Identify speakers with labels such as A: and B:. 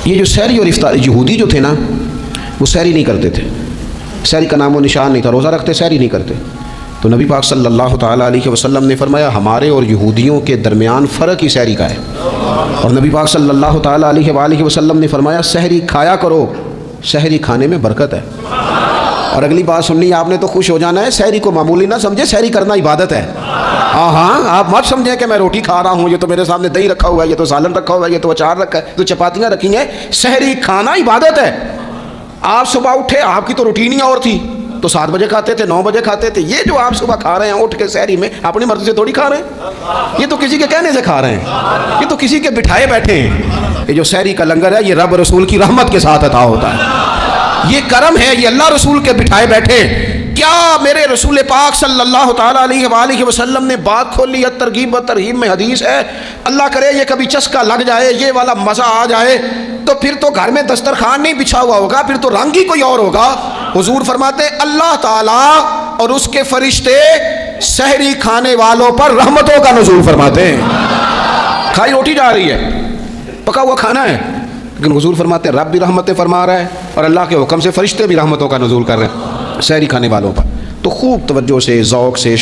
A: یہ جو سحری اور افطار، یہودی جو تھے نا وہ سحری نہیں کرتے تھے، سحری کا نام و نشان نہیں تھا، روزہ رکھتے سحری نہیں کرتے. تو نبی پاک صلی اللہ تعالیٰ علیہ وسلم نے فرمایا ہمارے اور یہودیوں کے درمیان فرق ہی سحری کا ہے. اور نبی پاک صلی اللہ تعالیٰ علیہ وآلہ وسلم نے فرمایا سحری کھایا کرو، سحری کھانے میں برکت ہے. اور اگلی بات سننی آپ نے تو خوش ہو جانا ہے، سحری کو معمولی نہ سمجھے، سحری کرنا عبادت ہے. ہاں آپ مت سمجھیں کہ میں روٹی کھا رہا ہوں، یہ تو میرے سامنے دہی رکھا ہوا ہے، یہ تو سالن رکھا ہوا ہے، یہ تو اچار رکھا ہے، تو چپاتیاں رکھی ہیں. سحری کھانا عبادت ہے. آپ صبح اٹھے، آپ کی تو روٹین ہی اور تھی، تو 7 بجے کھاتے تھے، 9 بجے کھاتے تھے. یہ جو آپ صبح کھا رہے ہیں اٹھ کے سحری میں، اپنی مرضی سے تھوڑی کھا رہے ہیں، یہ تو کسی کے کہنے سے کھا رہے ہیں، یہ تو کسی کے بٹھائے بیٹھے ہیں. یہ جو سحری کا لنگر ہے یہ رب رسول کی رحمت کے ساتھ عطا ہوتا ہے، یہ کرم ہے، یہ اللہ رسول کے بٹھائے بیٹھے. کیا میرے رسول پاک صلی اللہ تعالیٰ علیہ وآلہ وسلم نے بات کھولی ہے، ترغیب و ترہیب میں حدیث ہے. اللہ کرے یہ کبھی چسکا لگ جائے، یہ والا مزہ آ جائے، تو پھر تو گھر میں دسترخوان نہیں بچھا ہوا ہوگا، پھر تو رنگ ہی کوئی اور ہوگا. حضور فرماتے ہیں اللہ تعالیٰ اور اس کے فرشتے سحری کھانے والوں پر رحمتوں کا نزول فرماتے ہیں. کھائی روٹی جا رہی ہے، پکا ہوا کھانا ہے، لیکن حضور فرماتے ہیں رب بھی رحمتیں فرما رہا ہے اور اللہ کے حکم سے فرشتے بھی رحمتوں کا نزول کر رہے ہیں سحری کھانے والوں پر. تو خوب توجہ سے، ذوق سے